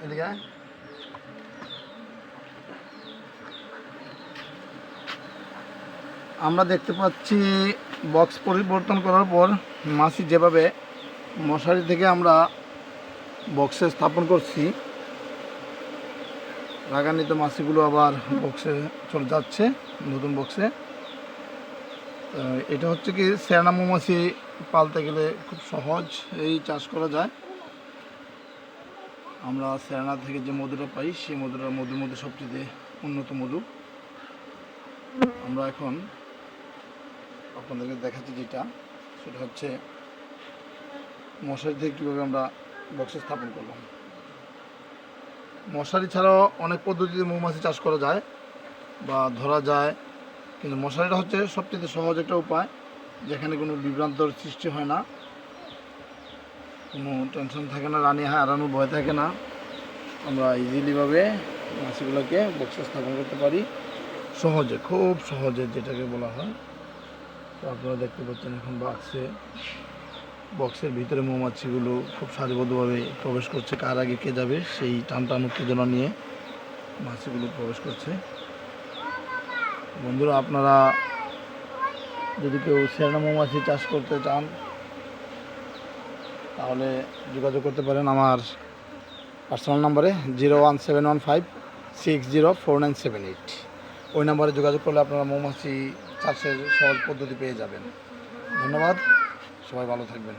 এদিকে আমরা দেখতে পাচ্ছি বক্স পরিবর্তন করার পর মাছি যেভাবে মশারি থেকে আমরা বক্সে স্থাপন করছি, রাগান্বিত মাছিগুলো আবার বক্সে চলে যাচ্ছে নতুন বক্সে। এটা হচ্ছে কি সেরানা মৌমাছি পালতে গেলে খুব সহজ এই চাষ করা যায়। আমরা সেরানা থেকে যে মধুটা পাই সেই মধুর মধ্যে সবচেয়ে উন্নত মধু। আমরা এখন আপনাদেরকে দেখাচ্ছি যেটা, সেটা হচ্ছে মশারি থেকে কীভাবে আমরা বক্সে স্থাপন করলাম। মশারি ছাড়াও অনেক পদ্ধতিতে মৌমাছি চাষ করা যায় বা ধরা যায়, কিন্তু মশারিটা হচ্ছে সবচেয়ে সহজ একটা উপায়, যেখানে কোনো বিভ্রান্তর সৃষ্টি হয় না, কোনো টেনশন থাকে না, রানী হারানোর ভয় থাকে না। আমরা ইজিলিভাবে মাছিগুলোকে বক্সে স্থাপন করতে পারি সহজে, খুব সহজে যেটাকে বলা হয়। তো আপনারা দেখতে পাচ্ছেন এখন বক্সের ভিতরে মৌমাছিগুলো খুব সারিবদ্ধভাবে প্রবেশ করছে। কার আগে কে যাবে সেই টান উত্তেজনা নিয়ে মাছিগুলো প্রবেশ করছে। বন্ধুরা, আপনারা যদি কেউ সেরানা মৌমাছি চাষ করতে চান তাহলে যোগাযোগ করতে পারেন আমার পার্সোনাল নাম্বারে 01715604978। ওই নাম্বারে যোগাযোগ করলে আপনারা মৌমাছি চাষের সহজ পদ্ধতি পেয়ে যাবেন। ধন্যবাদ, সবাই ভালো থাকবেন।